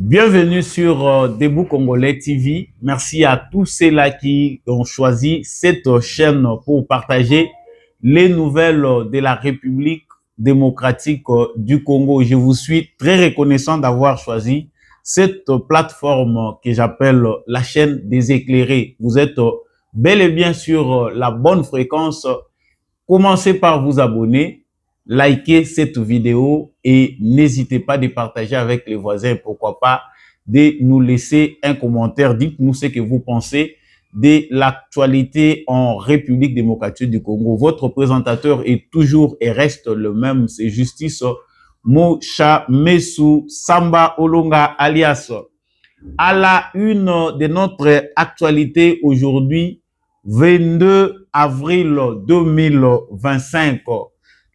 Bienvenue sur Debout Congolais TV. Merci à tous ceux-là qui ont choisi cette chaîne pour partager les nouvelles de la République démocratique du Congo. Je vous suis très reconnaissant d'avoir choisi cette plateforme que j'appelle la chaîne des éclairés. Vous êtes bel et bien sur la bonne fréquence. Commencez par vous abonner, likez cette vidéo et n'hésitez pas de partager avec les voisins. Pourquoi pas de nous laisser un commentaire. Dites-nous ce que vous pensez de l'actualité en République démocratique du Congo. Votre présentateur est toujours et reste le même, c'est Justice Mocha Mesu Samba Olonga alias. À la une de notre actualité aujourd'hui, 22 avril 2025,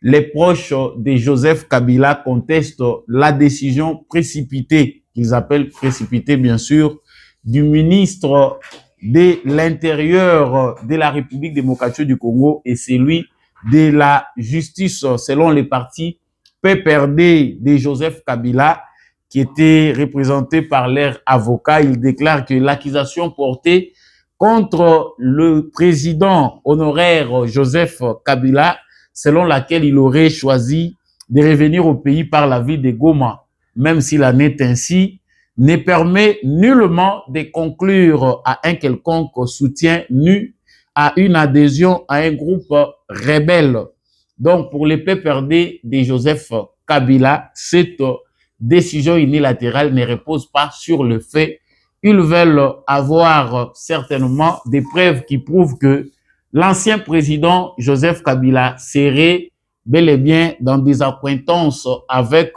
les proches de Joseph Kabila contestent la décision précipitée, qu'ils appellent précipitée bien sûr, du ministre de l'Intérieur de la République démocratique du Congo et celui de la justice selon les partis PPRD de Joseph Kabila qui était représenté par leur avocat. Il déclare que l'accusation portée contre le président honoraire Joseph Kabila, selon laquelle il aurait choisi de revenir au pays par la ville de Goma, même s'il en est ainsi, ne permet nullement de conclure à un quelconque soutien nu à une adhésion à un groupe rebelle. Donc, pour les PPRD de Joseph Kabila, cette décision unilatérale ne repose pas sur le fait. Ils veulent avoir certainement des preuves qui prouvent que l'ancien président Joseph Kabila serait bel et bien dans des accointances avec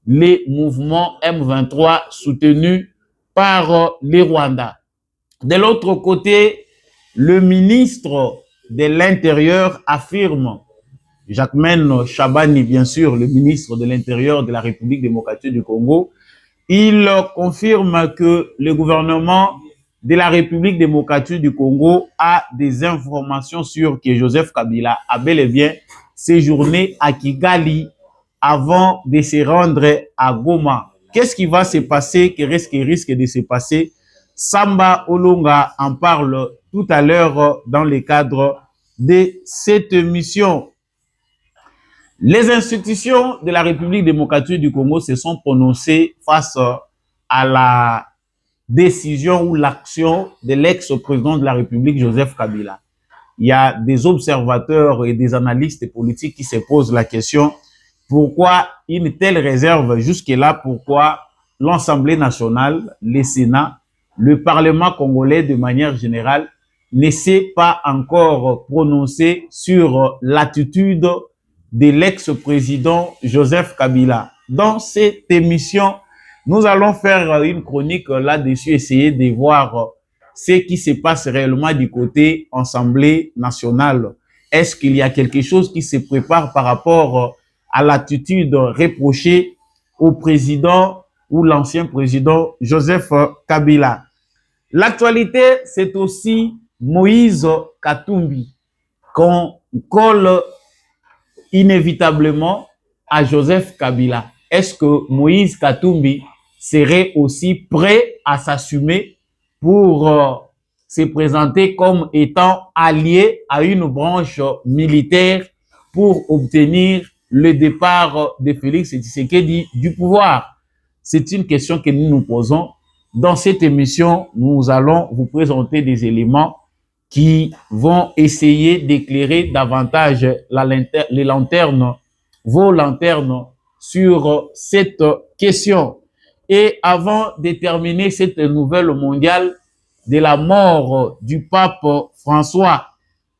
les mouvements M23 soutenus par les Rwandais. De l'autre côté, le ministre de l'Intérieur affirme, Jacquemain Chabani, bien sûr, le ministre de l'Intérieur de la République démocratique du Congo, il confirme que le gouvernement de la République démocratique du Congo a des informations sur que Joseph Kabila a bel et bien séjourné à Kigali avant de se rendre à Goma. Qu'est-ce qui va se passer, qu'est-ce qui risque de se passer? Samba Olonga en parle tout à l'heure dans le cadre de cette mission. Les institutions de la République démocratique du Congo se sont prononcées face à la décision ou l'action de l'ex-président de la République, Joseph Kabila. Il y a des observateurs et des analystes politiques qui se posent la question, pourquoi une telle réserve jusque-là, pourquoi l'Assemblée nationale, le Sénat, le Parlement congolais de manière générale ne s'est pas encore prononcé sur l'attitude de l'ex-président Joseph Kabila. Dans cette émission, nous allons faire une chronique là-dessus, essayer de voir ce qui se passe réellement du côté Assemblée nationale. Est-ce qu'il y a quelque chose qui se prépare par rapport à l'attitude reprochée au président ou l'ancien président Joseph Kabila? L'actualité, c'est aussi Moïse Katumbi, qu'on colle inévitablement à Joseph Kabila. Est-ce que Moïse Katumbi serait aussi prêt à s'assumer pour se présenter comme étant allié à une branche militaire pour obtenir le départ de Félix Tshisekedi du pouvoir? C'est une question que nous nous posons. Dans cette émission, nous allons vous présenter des éléments qui vont essayer d'éclairer davantage les lanternes, vos lanternes sur cette question. Et avant de terminer cette nouvelle mondiale de la mort du pape François,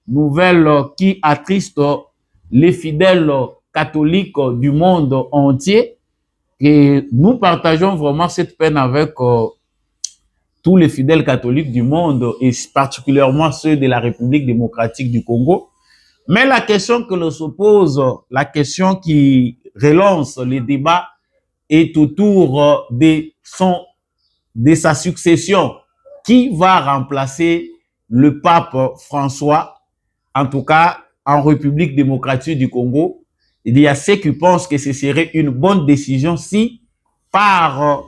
nouvelle qui attriste les fidèles catholiques du monde entier, et nous partageons vraiment cette peine avec tous les fidèles catholiques du monde et particulièrement ceux de la République démocratique du Congo. Mais la question que l'on se pose, la question qui relance les débats est autour de sa succession. Qui va remplacer le pape François, en tout cas en République démocratique du Congo? Il y a ceux qui pensent que ce serait une bonne décision si par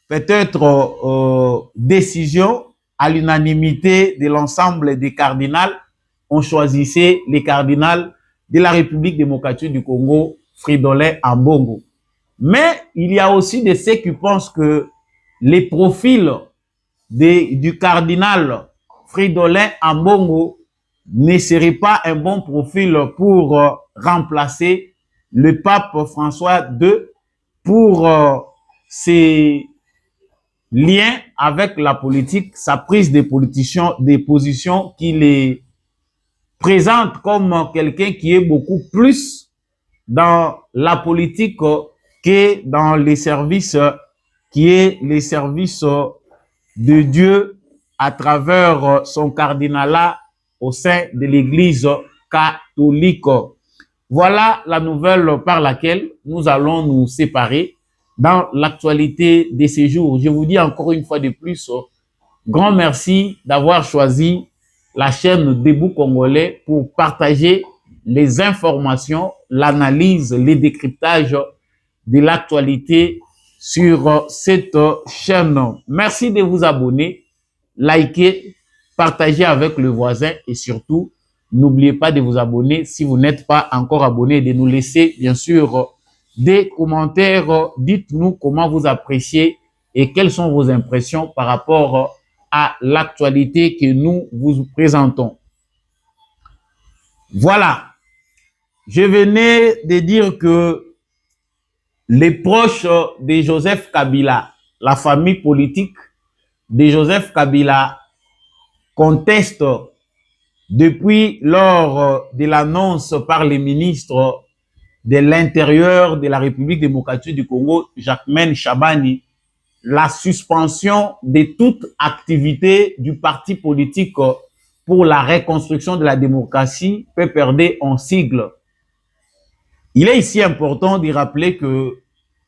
peut-être décision à l'unanimité de l'ensemble des cardinals. On choisissait les cardinals de la République démocratique du Congo, Fridolin Ambongo. Mais il y a aussi de ceux qui pensent que les profils du cardinal Fridolin Ambongo ne serait pas un bon profil pour remplacer le pape François II pour ses liens avec la politique, sa prise de positions qui les présente comme quelqu'un qui est beaucoup plus dans la politique que dans les services, qui est les services de Dieu à travers son cardinalat au sein de l'Église catholique. Voilà la nouvelle par laquelle nous allons nous séparer dans l'actualité de ces jours. Je vous dis encore une fois de plus, grand merci d'avoir choisi la chaîne Debout Congolais pour partager les informations, l'analyse, les décryptages de l'actualité sur cette chaîne. Merci de vous abonner, liker, partager avec le voisin et surtout, n'oubliez pas de vous abonner si vous n'êtes pas encore abonné, de nous laisser bien sûr des commentaires. Dites-nous comment vous appréciez et quelles sont vos impressions par rapport à l'actualité que nous vous présentons. Voilà, je venais de dire que les proches de Joseph Kabila, la famille politique de Joseph Kabila, contestent depuis lors de l'annonce par les ministres de l'Intérieur de la République démocratique du Congo, Jacquemain Chabani, la suspension de toute activité du parti politique pour la reconstruction de la démocratie, PPRD en sigle. Il est ici important de rappeler que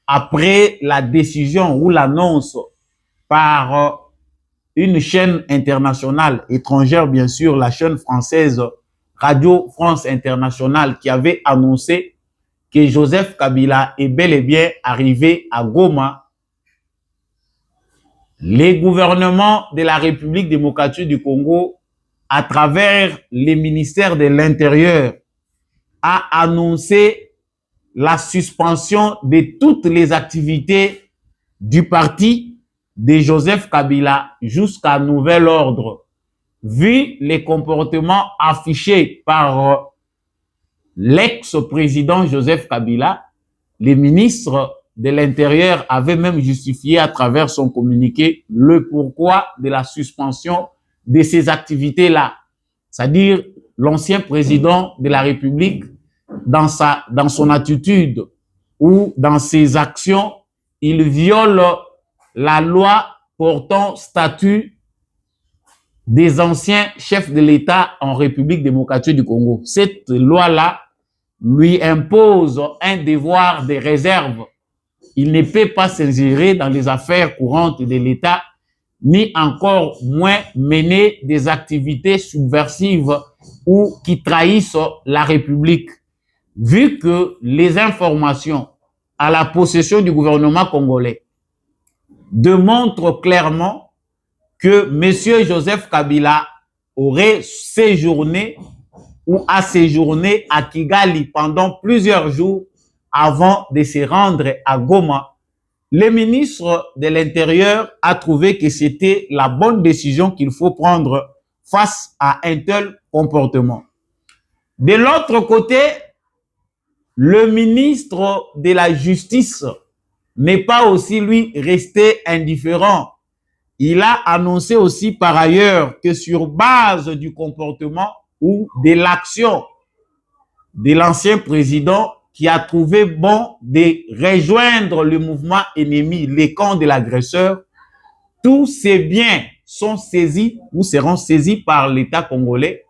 après la décision ou l'annonce par une chaîne internationale étrangère, bien sûr, la chaîne française Radio France Internationale, qui avait annoncé que Joseph Kabila est bel et bien arrivé à Goma, les gouvernements de la République démocratique du Congo, à travers les ministères de l'Intérieur, a annoncé la suspension de toutes les activités du parti de Joseph Kabila jusqu'à nouvel ordre. Vu les comportements affichés par l'ex-président Joseph Kabila, les ministres de l'Intérieur avaient même justifié à travers son communiqué le pourquoi de la suspension de ces activités-là. C'est-à-dire l'ancien président de la République, dans son attitude ou dans ses actions, il viole la loi portant statut des anciens chefs de l'État en République démocratique du Congo. Cette loi-là lui impose un devoir de réserve. Il ne peut pas s'ingérer dans les affaires courantes de l'État, ni encore moins mener des activités subversives ou qui trahissent la République. Vu que les informations à la possession du gouvernement congolais démontrent clairement que M. Joseph Kabila aurait séjourné ou a séjourné à Kigali pendant plusieurs jours avant de se rendre à Goma, le ministre de l'Intérieur a trouvé que c'était la bonne décision qu'il faut prendre face à un tel comportement. De l'autre côté, le ministre de la Justice n'est pas aussi, lui, resté indifférent. Il a annoncé aussi par ailleurs que sur base du comportement ou de l'action de l'ancien président qui a trouvé bon de rejoindre le mouvement ennemi, les camps de l'agresseur, tous ces biens sont saisis ou seront saisis par l'État congolais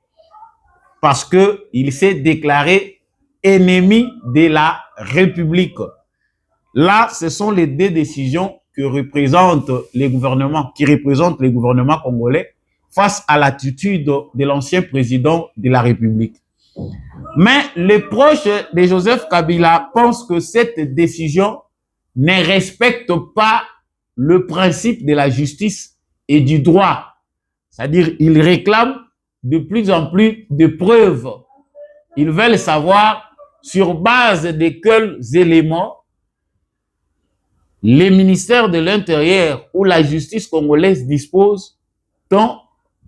parce qu'il s'est déclaré ennemi de la République. Là, ce sont les deux décisions que représentent les gouvernements, qui représentent les gouvernements congolais face à l'attitude de l'ancien président de la République. Mais les proches de Joseph Kabila pensent que cette décision ne respecte pas le principe de la justice et du droit. C'est-à-dire, ils réclament de plus en plus de preuves. Ils veulent savoir sur base de quels éléments les ministères de l'Intérieur ou la justice congolaise disposent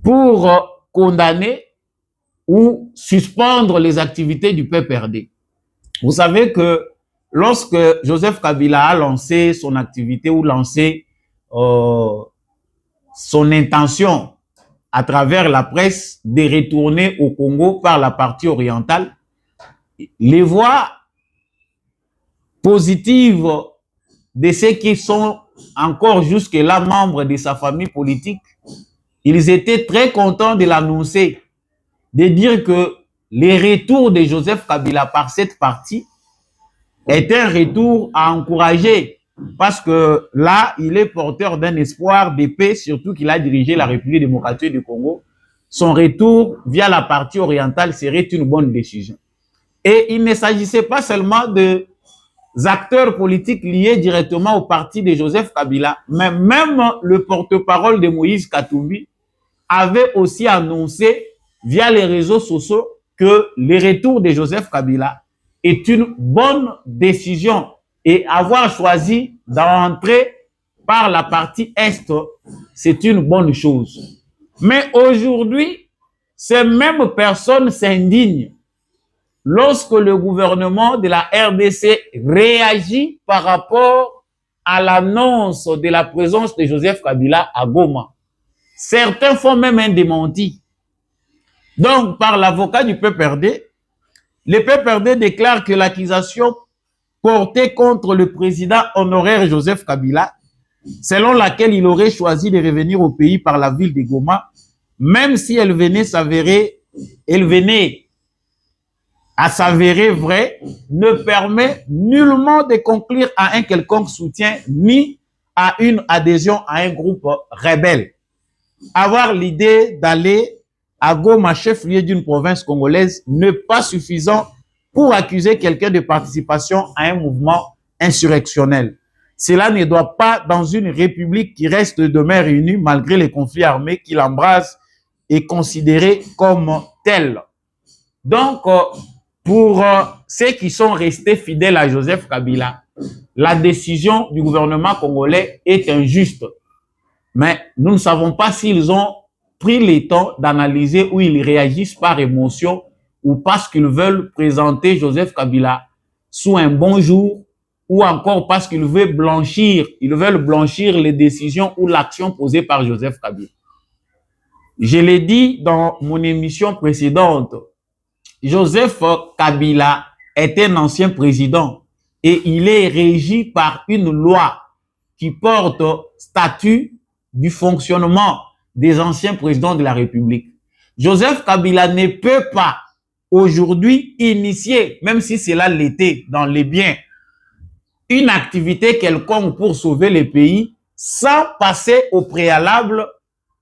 pour condamner ou suspendre les activités du PPRD. Vous savez que lorsque Joseph Kabila a lancé son activité ou lancé son intention à travers la presse de retourner au Congo par la partie orientale, les voix positives de ceux qui sont encore jusque-là membres de sa famille politique, ils étaient très contents de l'annoncer, de dire que le retour de Joseph Kabila par cette partie est un retour à encourager, parce que là, il est porteur d'un espoir de paix, surtout qu'il a dirigé la République démocratique du Congo. Son retour via la partie orientale serait une bonne décision. Et il ne s'agissait pas seulement de acteurs politiques liés directement au parti de Joseph Kabila, mais même le porte-parole de Moïse Katumbi avait aussi annoncé via les réseaux sociaux que le retour de Joseph Kabila est une bonne décision et avoir choisi d'entrer par la partie Est, c'est une bonne chose. Mais aujourd'hui, ces mêmes personnes s'indignent lorsque le gouvernement de la RDC réagit par rapport à l'annonce de la présence de Joseph Kabila à Goma. Certains font même un démenti. Donc, par l'avocat du PPRD, le PPRD déclare que l'accusation portée contre le président honoraire Joseph Kabila, selon laquelle il aurait choisi de revenir au pays par la ville de Goma, même si elle venait à s'avérer vraie, ne permet nullement de conclure à un quelconque soutien ni à une adhésion à un groupe rebelle. Avoir l'idée d'aller à Goma, chef-lieu d'une province congolaise, n'est pas suffisant pour accuser quelqu'un de participation à un mouvement insurrectionnel. Cela ne doit pas, dans une république qui reste demain réunie malgré les conflits armés qui l'embrasent, et considéré comme tel. Donc, pour ceux qui sont restés fidèles à Joseph Kabila, la décision du gouvernement congolais est injuste. Mais nous ne savons pas s'ils ont pris le temps d'analyser ou ils réagissent par émotion ou parce qu'ils veulent présenter Joseph Kabila sous un bon jour ou encore parce qu'ils veulent blanchir les décisions ou l'action posée par Joseph Kabila. Je l'ai dit dans mon émission précédente, Joseph Kabila est un ancien président et il est régi par une loi qui porte statut du fonctionnement des anciens présidents de la République. Joseph Kabila ne peut pas aujourd'hui initier, même si cela l'était dans les biens, une activité quelconque pour sauver le pays sans passer au préalable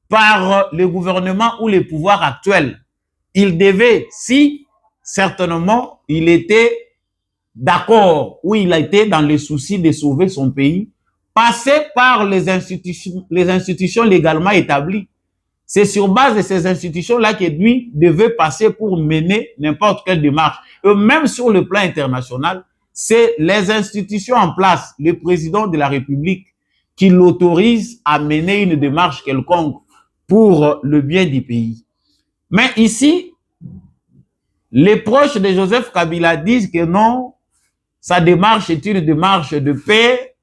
par le gouvernement ou les pouvoirs actuels. Il devait, si certainement il était d'accord ou il a été dans le souci de sauver son pays, passer par les institutions légalement établies. C'est sur base de ces institutions-là que lui devait passer pour mener n'importe quelle démarche. Et même sur le plan international, c'est les institutions en place, le président de la République, qui l'autorise à mener une démarche quelconque pour le bien du pays. Mais ici, les proches de Joseph Kabila disent que non, sa démarche est une démarche de paix,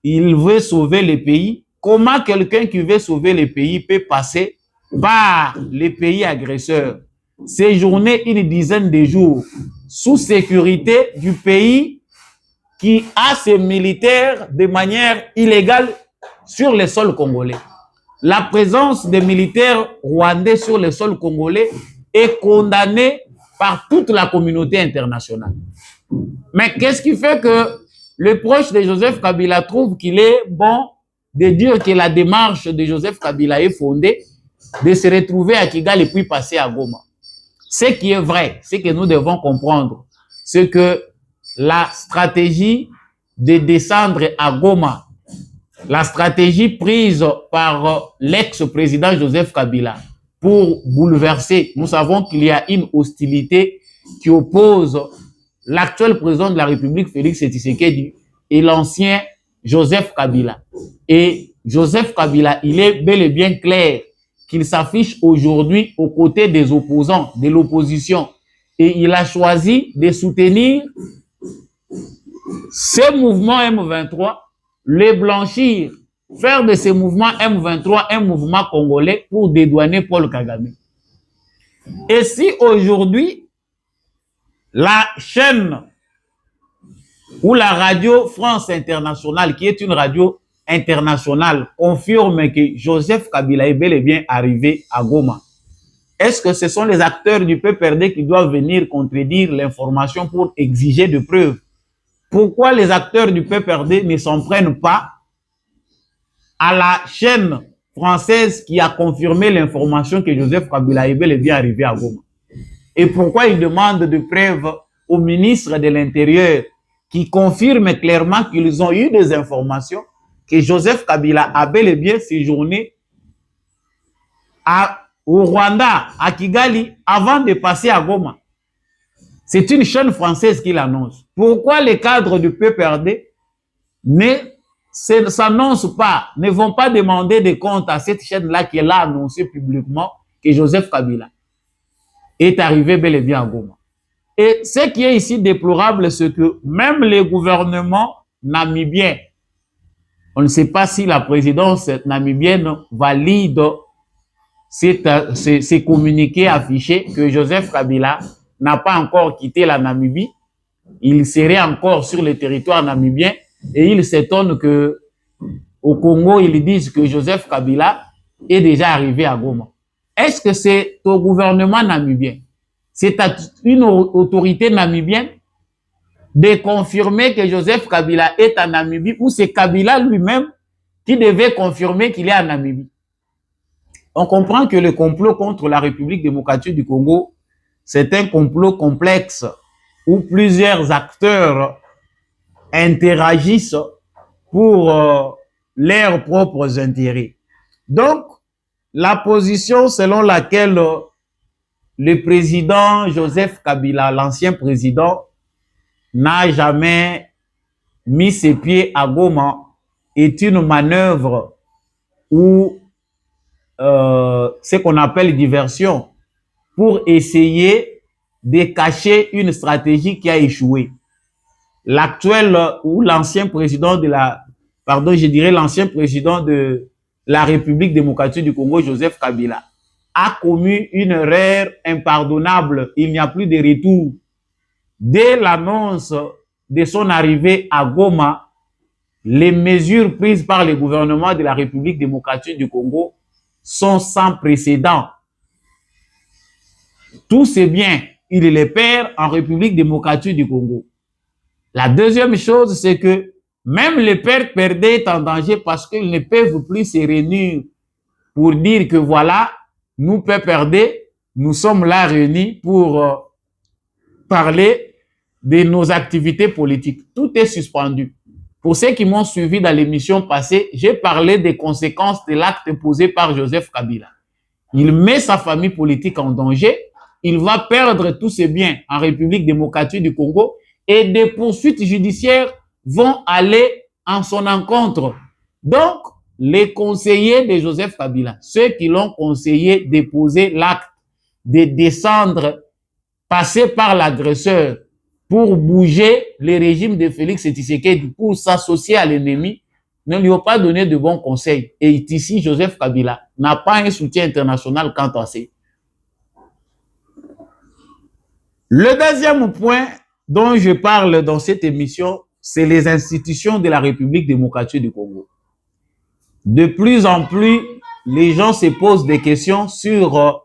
il veut sauver le pays. Comment quelqu'un qui veut sauver le pays peut passer par les pays agresseurs, séjourner une dizaine de jours sous sécurité du pays qui a ses militaires de manière illégale sur le sol congolais? La présence des militaires rwandais sur le sol congolais est condamnée par toute la communauté internationale. Mais qu'est-ce qui fait que le proche de Joseph Kabila trouve qu'il est bon de dire que la démarche de Joseph Kabila est fondée, de se retrouver à Kigali et puis passer à Goma? Ce qui est vrai, ce que nous devons comprendre, c'est que la stratégie de descendre à Goma la stratégie prise par l'ex-président Joseph Kabila pour bouleverser. Nous savons qu'il y a une hostilité qui oppose l'actuel président de la République, Félix Tshisekedi, et l'ancien Joseph Kabila. Et Joseph Kabila, il est bel et bien clair qu'il s'affiche aujourd'hui aux côtés des opposants, de l'opposition. Et il a choisi de soutenir ce mouvement M23, les blanchir, faire de ce mouvement M23 un mouvement congolais pour dédouaner Paul Kagame. Et si aujourd'hui, la chaîne ou la radio France Internationale, qui est une radio internationale, confirme que Joseph Kabila est bel et bien arrivé à Goma, est-ce que ce sont les acteurs du PPRD qui doivent venir contredire l'information pour exiger de preuves? Pourquoi les acteurs du PPRD ne s'en prennent pas à la chaîne française qui a confirmé l'information que Joseph Kabila est bel et bien arrivé à Goma? Et pourquoi ils demandent de preuves au ministre de l'Intérieur qui confirme clairement qu'ils ont eu des informations que Joseph Kabila a bel et bien séjourné au Rwanda, à Kigali, avant de passer à Goma? C'est une chaîne française qui l'annonce. Pourquoi les cadres du PPRD ne s'annoncent pas, ne vont pas demander des comptes à cette chaîne-là qui l'a annoncé publiquement que Joseph Kabila est arrivé bel et bien à Goma? Et ce qui est ici déplorable, c'est que même les gouvernements namibiens, on ne sait pas si la présidence namibienne valide ces communiqués affichés que Joseph Kabila n'a pas encore quitté la Namibie. Il serait encore sur le territoire namibien et il s'étonne que au Congo, ils disent que Joseph Kabila est déjà arrivé à Goma. Est-ce que c'est au gouvernement namibien, c'est à une autorité namibienne de confirmer que Joseph Kabila est en Namibie, ou c'est Kabila lui-même qui devait confirmer qu'il est en Namibie? On comprend que le complot contre la République démocratique du Congo, c'est un complot complexe où plusieurs acteurs interagissent pour leurs propres intérêts. Donc, la position selon laquelle le président Joseph Kabila, l'ancien président, n'a jamais mis ses pieds à Goma est une manœuvre ou ce qu'on appelle diversion pour essayer de cacher une stratégie qui a échoué. L'actuel ou l'ancien président de l'ancien président de la République démocratique du Congo, Joseph Kabila, a commis une erreur impardonnable. Il n'y a plus de retour. Dès l'annonce de son arrivée à Goma, les mesures prises par le gouvernement de la République démocratique du Congo sont sans précédent. Tous ces biens, il les perd en République démocratique du Congo. La deuxième chose, c'est que même les pères perdés sont en danger parce qu'ils ne peuvent plus se réunir pour dire que voilà, nous PPRD, nous sommes là réunis pour parler de nos activités politiques. Tout est suspendu. Pour ceux qui m'ont suivi dans l'émission passée, j'ai parlé des conséquences de l'acte posé par Joseph Kabila. Il met sa famille politique en danger, il va perdre tous ses biens en République démocratique du Congo et des poursuites judiciaires vont aller en son encontre. Donc, les conseillers de Joseph Kabila, ceux qui l'ont conseillé de poser l'acte, de descendre, passer par l'agresseur pour bouger le régime de Félix Tshisekedi, pour s'associer à l'ennemi, ne lui ont pas donné de bons conseils. Et ici, Joseph Kabila n'a pas un soutien international quant à ça. Le deuxième point dont je parle dans cette émission, c'est les institutions de la République démocratique du Congo. De plus en plus, les gens se posent des questions sur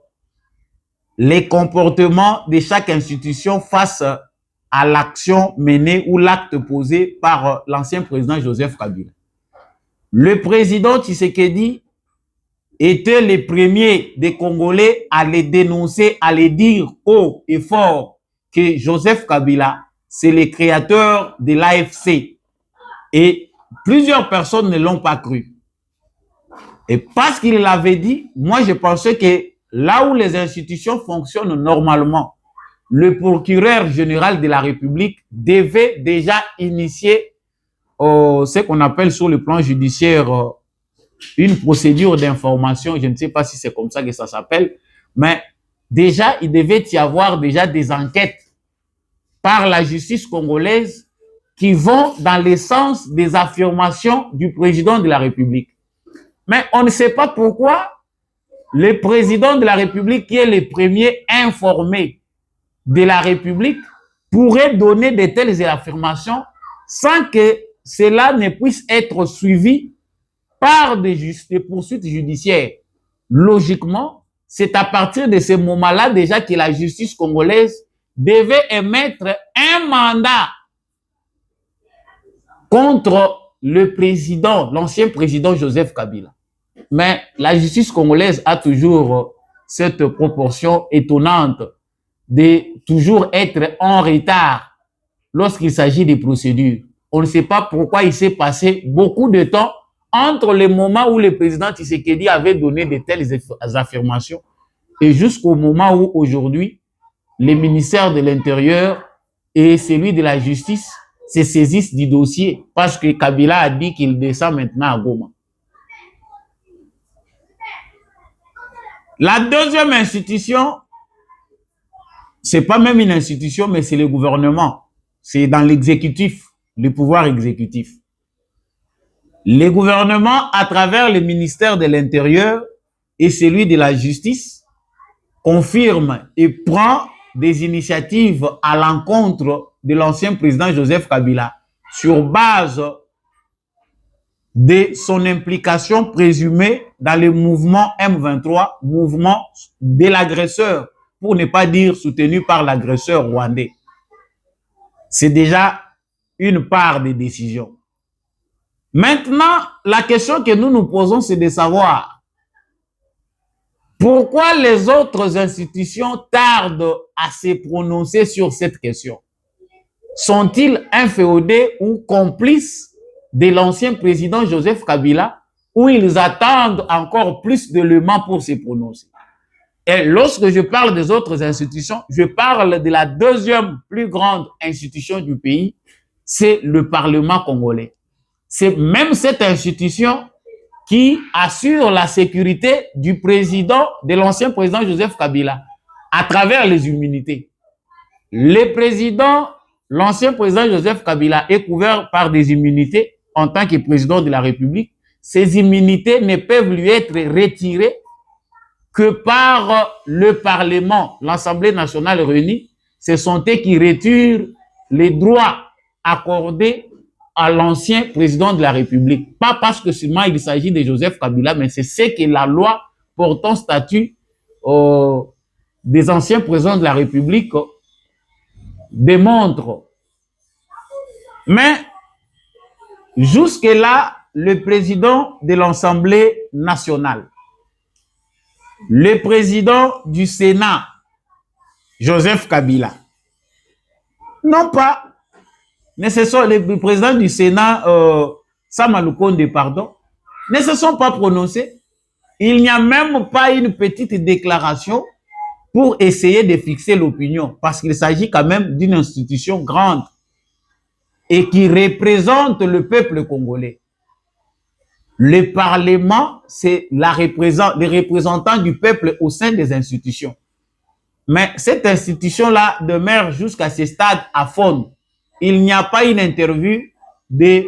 les comportements de chaque institution face à l'action menée ou l'acte posé par l'ancien président Joseph Kabila. Le président Tshisekedi était le premier des Congolais à les dénoncer, à les dire haut et fort que Joseph Kabila, c'est le créateur de l'AFC. Et plusieurs personnes ne l'ont pas cru. Et parce qu'il l'avait dit, moi je pensais que là où les institutions fonctionnent normalement, le procureur général de la République devait déjà initier ce qu'on appelle sur le plan judiciaire une procédure d'information. Je ne sais pas si c'est comme ça que ça s'appelle, mais déjà, il devait y avoir déjà des enquêtes par la justice congolaise qui vont dans le sens des affirmations du président de la République. Mais on ne sait pas pourquoi le président de la République, qui est le premier informé de la République, pourrait donner de telles affirmations sans que cela ne puisse être suivi par des poursuites judiciaires. Logiquement, c'est à partir de ce moment-là déjà que la justice congolaise devait émettre un mandat contre le président, l'ancien président Joseph Kabila. Mais la justice congolaise a toujours cette proportion étonnante de toujours être en retard lorsqu'il s'agit des procédures. On ne sait pas pourquoi il s'est passé beaucoup de temps entre le moment où le président Tshisekedi avait donné de telles affirmations et jusqu'au moment où aujourd'hui, les ministères de l'Intérieur et celui de la Justice se saisissent du dossier parce que Kabila a dit qu'il descend maintenant à Goma. La deuxième institution, c'est pas même une institution, mais c'est le gouvernement. C'est dans l'exécutif, le pouvoir exécutif. Le gouvernement, à travers le ministère de l'Intérieur et celui de la Justice, confirme et prend des initiatives à l'encontre de l'ancien président Joseph Kabila sur base de son implication présumée dans le mouvement M23, mouvement de l'agresseur, pour ne pas dire soutenu par l'agresseur rwandais. C'est déjà une part des décisions. Maintenant, la question que nous nous posons, c'est de savoir pourquoi les autres institutions tardent à se prononcer sur cette question. Sont-ils inféodés ou complices de l'ancien président Joseph Kabila, ou ils attendent encore plus d'éléments pour se prononcer? Et lorsque je parle des autres institutions, je parle de la deuxième plus grande institution du pays, c'est le Parlement congolais. C'est même cette institution qui assure la sécurité du président, de l'ancien président Joseph Kabila, à travers les immunités. Le président, l'ancien président Joseph Kabila est couvert par des immunités en tant que président de la République. Ces immunités ne peuvent lui être retirées que par le Parlement, l'Assemblée nationale réunie. Ce sont eux qui retirent les droits accordés à l'ancien président de la République. Pas parce que seulement il s'agit de Joseph Kabila, mais c'est ce que la loi portant statut des anciens présidents de la République démontre. Mais jusque-là, le président de l'Assemblée nationale, le président du Sénat, Joseph Kabila, non pas, mais ce sont les présidents du Sénat, Sama Lukonde, pardon, ne se sont pas prononcés. Il n'y a même pas une petite déclaration pour essayer de fixer l'opinion, parce qu'il s'agit quand même d'une institution grande et qui représente le peuple congolais. Le Parlement, c'est les représentants du peuple au sein des institutions. Mais cette institution-là demeure jusqu'à ce stade à fond. Il n'y a pas une interview de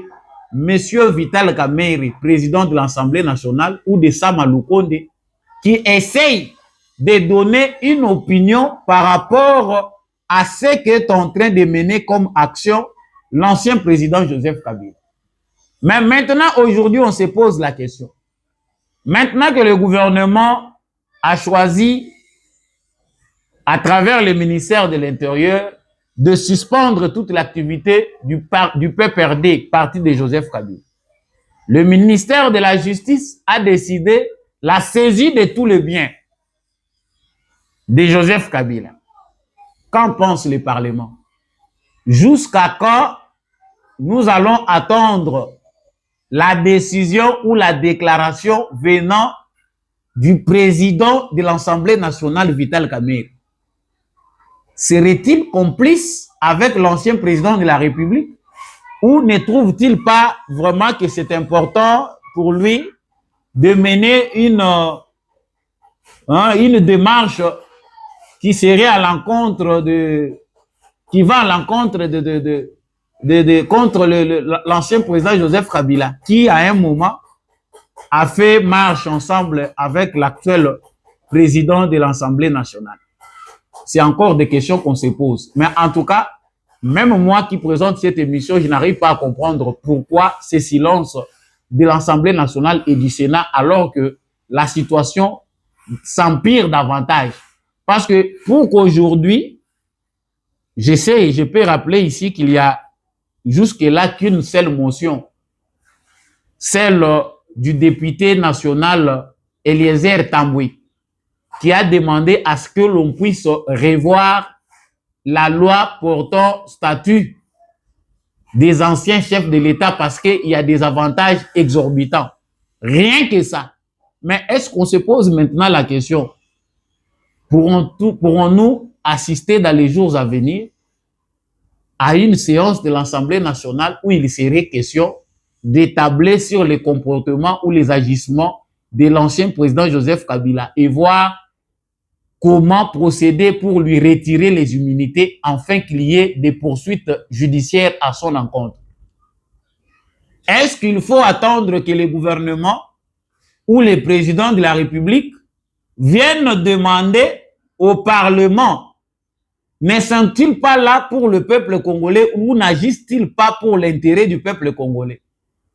M. Vital Kamerhe, président de l'Assemblée nationale, ou de Sama Lukonde, qui essaye de donner une opinion par rapport à ce qu'est en train de mener comme action l'ancien président Joseph Kabila. Mais maintenant, aujourd'hui, on se pose la question. Maintenant que le gouvernement a choisi, à travers le ministère de l'Intérieur, de suspendre toute l'activité du PPRD, parti de Joseph Kabila, le ministère de la Justice a décidé la saisie de tous les biens de Joseph Kabila. Qu'en pense le Parlement? Jusqu'à quand nous allons attendre la décision ou la déclaration venant du président de l'Assemblée nationale, Vital Kamerhe? Serait-il complice avec l'ancien président de la République? Ou ne trouve-t-il pas vraiment que c'est important pour lui de mener une démarche qui serait à l'encontre qui va à l'encontre contre l'ancien président Joseph Kabila, qui à un moment a fait marche ensemble avec l'actuel président de l'Assemblée nationale? C'est encore des questions qu'on se pose. Mais en tout cas, même moi qui présente cette émission, je n'arrive pas à comprendre pourquoi ces silences de l'Assemblée nationale et du Sénat, alors que la situation s'empire davantage. Parce que pour qu'aujourd'hui, je peux rappeler ici qu'il y a jusque-là qu'une seule motion, celle du député national Eliezer Tambwe, qui a demandé à ce que l'on puisse revoir la loi portant statut des anciens chefs de l'État parce qu'il y a des avantages exorbitants. Rien que ça. Mais est-ce qu'on se pose maintenant la question, pourrons-nous assister dans les jours à venir à une séance de l'Assemblée nationale où il serait question d'établir sur les comportements ou les agissements de l'ancien président Joseph Kabila et voir comment procéder pour lui retirer les immunités afin qu'il y ait des poursuites judiciaires à son encontre? Est-ce qu'il faut attendre que le gouvernement ou les présidents de la République viennent demander au Parlement? Ne sont-ils pas là pour le peuple congolais ou n'agissent-ils pas pour l'intérêt du peuple congolais?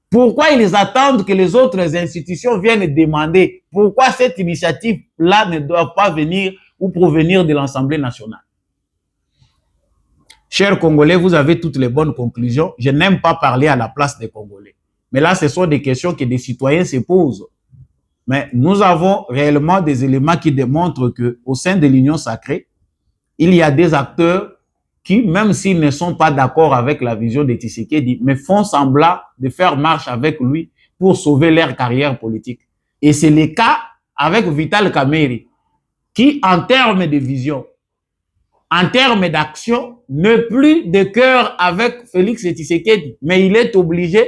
Pourquoi ils attendent que les autres institutions viennent demander? Pourquoi cette initiative-là ne doit pas venir ou provenir de l'Assemblée nationale? Chers Congolais, vous avez toutes les bonnes conclusions. Je n'aime pas parler à la place des Congolais. Mais là, ce sont des questions que des citoyens se posent. Mais nous avons réellement des éléments qui démontrent qu'au sein de l'Union sacrée, il y a des acteurs qui, même s'ils ne sont pas d'accord avec la vision de Tshisekedi, mais font semblant de faire marche avec lui pour sauver leur carrière politique. Et c'est le cas avec Vital Kamerhe, qui, en termes de vision, en termes d'action, n'a plus de cœur avec Félix Tshisekedi, mais il est obligé,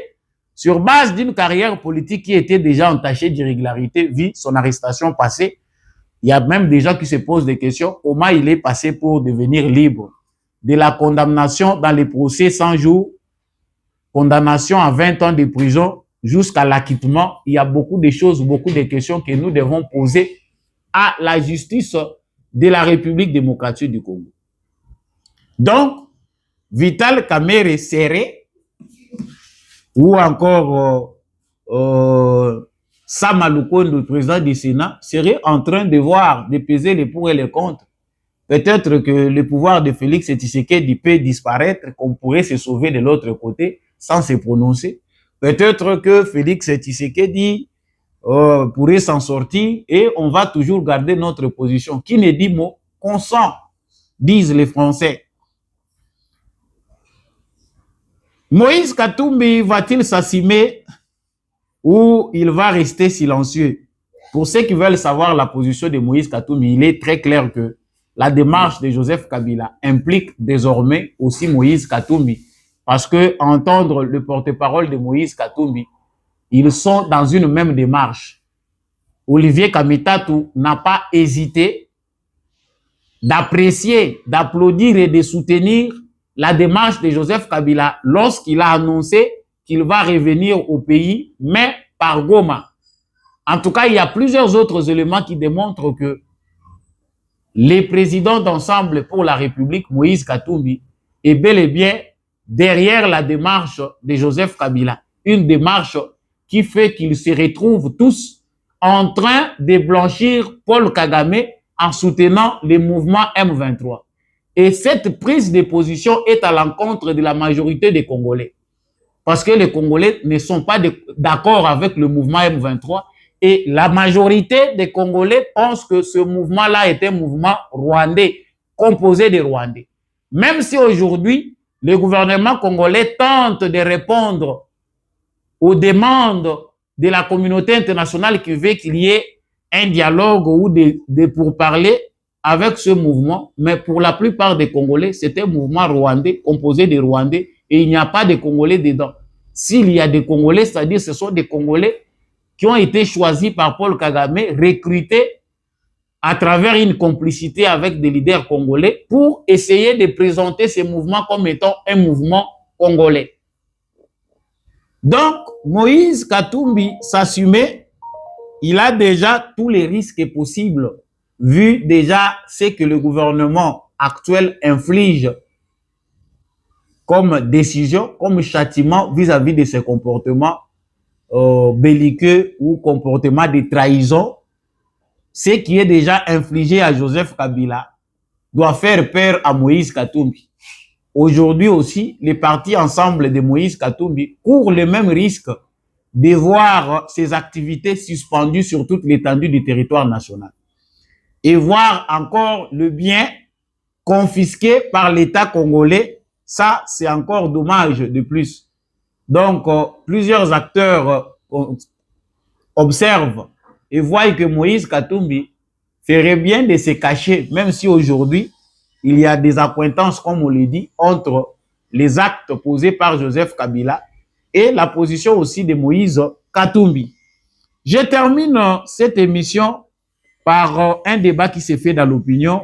sur base d'une carrière politique qui était déjà entachée d'irrégularité, vu son arrestation passée. Il y a même des gens qui se posent des questions, comment il est passé pour devenir libre? De la condamnation dans les procès 100 jours, condamnation à 20 ans de prison, jusqu'à l'acquittement. Il y a beaucoup de choses, beaucoup de questions que nous devons poser à la justice de la République démocratique du Congo. Donc, Vital Kamerhe serait, ou encore Sama Lukonde, le président du Sénat, serait en train de voir, de peser les pour et les contre. Peut-être que le pouvoir de Félix Tshisekedi peut disparaître, qu'on pourrait se sauver de l'autre côté sans se prononcer. Peut-être que Félix Tshisekedi pourrait s'en sortir et on va toujours garder notre position. Qui ne dit mot, consent, disent les Français. Moïse Katumbi va-t-il s'assumer ou il va rester silencieux? Pour ceux qui veulent savoir la position de Moïse Katumbi, il est très clair que la démarche de Joseph Kabila implique désormais aussi Moïse Katumbi. Parce que entendre le porte-parole de Moïse Katumbi, ils sont dans une même démarche. Olivier Kamitatou n'a pas hésité d'apprécier, d'applaudir et de soutenir la démarche de Joseph Kabila lorsqu'il a annoncé qu'il va revenir au pays, mais par Goma. En tout cas, il y a plusieurs autres éléments qui démontrent que les présidents d'ensemble pour la République, Moïse Katumbi, est bel et bien derrière la démarche de Joseph Kabila. Une démarche qui fait qu'ils se retrouvent tous en train de blanchir Paul Kagame en soutenant le mouvement M23. Et cette prise de position est à l'encontre de la majorité des Congolais. Parce que les Congolais ne sont pas d'accord avec le mouvement M23. Et la majorité des Congolais pensent que ce mouvement-là est un mouvement rwandais, composé de Rwandais. Même si aujourd'hui, le gouvernement congolais tente de répondre aux demandes de la communauté internationale qui veut qu'il y ait un dialogue ou des pourparlers avec ce mouvement. Mais pour la plupart des Congolais, c'est un mouvement rwandais, composé de Rwandais, et il n'y a pas de Congolais dedans. S'il y a des Congolais, c'est-à-dire ce sont des Congolais qui ont été choisis par Paul Kagame, recrutés à travers une complicité avec des leaders congolais pour essayer de présenter ce mouvement comme étant un mouvement congolais. Donc, Moïse Katumbi s'assumait, il a déjà tous les risques possibles, vu déjà ce que le gouvernement actuel inflige comme décision, comme châtiment vis-à-vis de ses comportements belliqueux ou comportements de trahison. Ce qui est déjà infligé à Joseph Kabila doit faire peur à Moïse Katumbi. Aujourd'hui aussi, les partis ensemble de Moïse Katumbi courent le même risque de voir ses activités suspendues sur toute l'étendue du territoire national et voir encore le bien confisqué par l'État congolais. Ça, c'est encore dommage de plus. Donc, plusieurs acteurs observent et voient que Moïse Katumbi ferait bien de se cacher, même si aujourd'hui, il y a des accointances, comme on le dit, entre les actes posés par Joseph Kabila et la position aussi de Moïse Katumbi. Je termine cette émission par un débat qui s'est fait dans l'opinion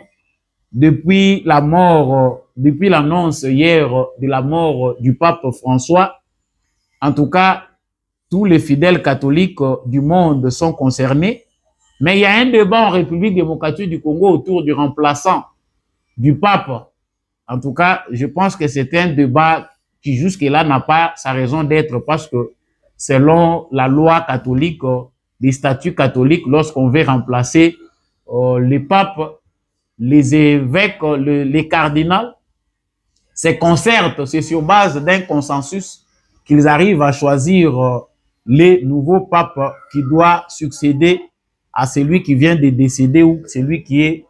depuis la mort, depuis l'annonce hier de la mort du pape François. En tout cas, tous les fidèles catholiques du monde sont concernés. Mais il y a un débat en République démocratique du Congo autour du remplaçant du pape. En tout cas, je pense que c'est un débat qui jusque-là n'a pas sa raison d'être parce que selon la loi catholique, les statuts catholiques, lorsqu'on veut remplacer les papes, les évêques, les cardinals, c'est concertent, c'est sur base d'un consensus qu'ils arrivent à choisir les nouveaux papes qui doit succéder à celui qui vient de décéder ou celui qui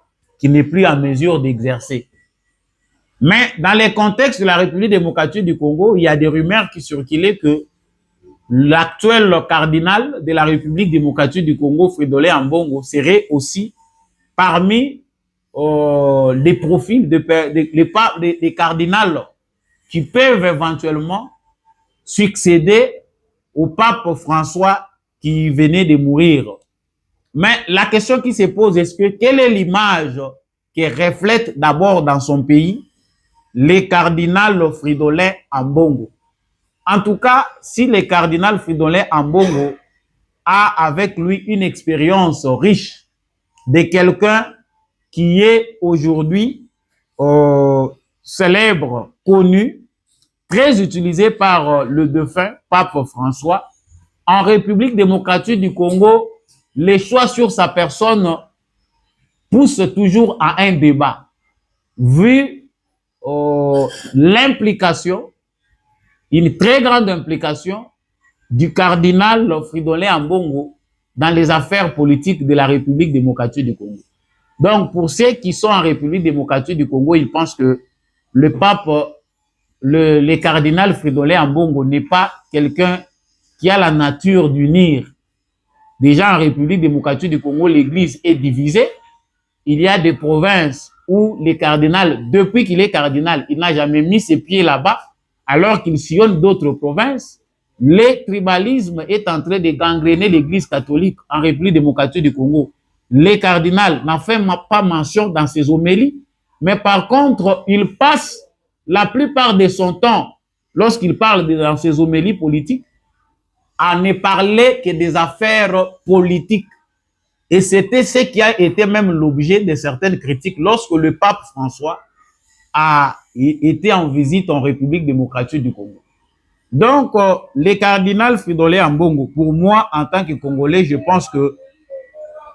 n'est plus en mesure d'exercer. Mais dans les contextes de la République démocratique du Congo, il y a des rumeurs qui circulaient que l'actuel cardinal de la République démocratique du Congo, Fridolin Ambongo, serait aussi parmi les profils des cardinals qui peuvent éventuellement succéder au pape François qui venait de mourir. Mais la question qui se pose, est-ce que quelle est l'image qui reflète d'abord dans son pays le cardinal Fridolin Ambongo? En tout cas, si le cardinal Fridolin Ambongo a avec lui une expérience riche de quelqu'un qui est aujourd'hui célèbre, connu, très utilisé par le défunt pape François, en République démocratique du Congo, les choix sur sa personne poussent toujours à un débat, vu l'implication, une très grande implication du cardinal Fridolin Ambongo dans les affaires politiques de la République démocratique du Congo. Donc, pour ceux qui sont en République démocratique du Congo, ils pensent que le pape, le cardinal Fridolin Ambongo n'est pas quelqu'un qui a la nature d'unir. Déjà, en République démocratique du Congo, l'Église est divisée. Il y a des provinces où les cardinals, depuis qu'il est cardinal, il n'a jamais mis ses pieds là-bas, alors qu'il sillonne d'autres provinces. Le tribalisme est en train de gangréner l'Église catholique en République démocratique du Congo. Les cardinals n'en font pas mention dans ses homélies, mais par contre, il passe la plupart de son temps, lorsqu'il parle dans ses homélies politiques, à ne parler que des affaires politiques. Et c'était ce qui a été même l'objet de certaines critiques lorsque le pape François a été en visite en République démocratique du Congo. Donc, le cardinal Fridolin Ambongo, pour moi, en tant que Congolais, je pense que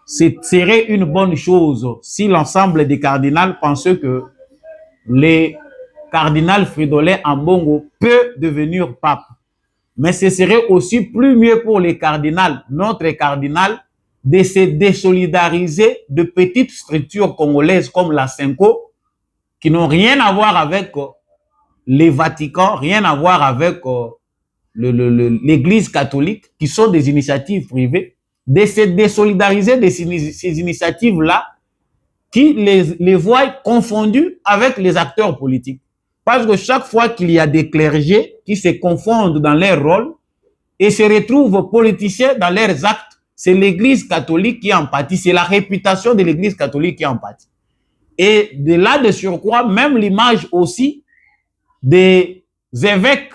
ce serait une bonne chose si l'ensemble des cardinals pensaient que le cardinal Fridolin Ambongo peut devenir pape. Mais ce serait aussi plus mieux pour les cardinals, notre cardinal, de se désolidariser de petites structures congolaises comme la Senko, qui n'ont rien à voir avec les Vatican, rien à voir avec l'Église catholique, qui sont des initiatives privées, de se désolidariser de ces initiatives-là, qui les voient confondus avec les acteurs politiques. Parce que chaque fois qu'il y a des clergés qui se confondent dans leur rôle et se retrouvent politiciens dans leurs actes, c'est l'Église catholique qui en pâtit, c'est la réputation de l'Église catholique qui en pâtit. Et de là de surcroît, même l'image aussi des évêques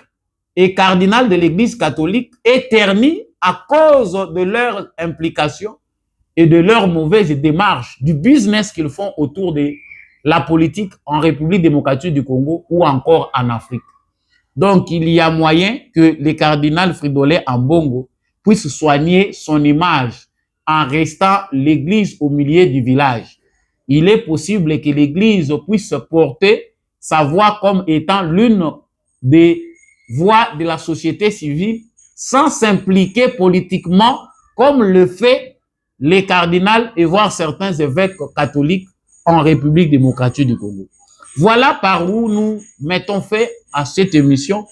et cardinals de l'Église catholique est ternie à cause de leur implication et de leur mauvaise démarche, du business qu'ils font autour de la politique en République démocratique du Congo ou encore en Afrique. Donc, il y a moyen que le cardinal Fridolin Ambongo puisse soigner son image en restant l'Église au milieu du village. Il est possible que l'Église puisse porter sa voix comme étant l'une des voix de la société civile sans s'impliquer politiquement comme le fait les cardinals et voire certains évêques catholiques en République démocratique du Congo. Voilà par où nous mettons fin à cette émission.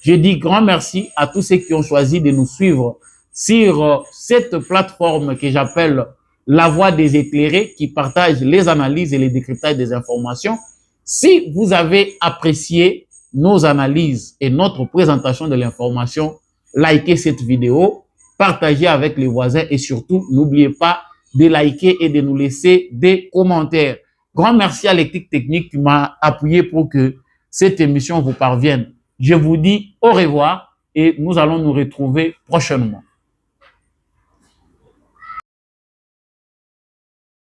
Je dis grand merci à tous ceux qui ont choisi de nous suivre sur cette plateforme que j'appelle La Voix des éclairés, qui partage les analyses et les décryptages des informations. Si vous avez apprécié nos analyses et notre présentation de l'information, likez cette vidéo, partagez avec les voisins et surtout, n'oubliez pas de liker et de nous laisser des commentaires. Grand merci à l'équipe technique qui m'a appuyé pour que cette émission vous parvienne. Je vous dis au revoir et nous allons nous retrouver prochainement.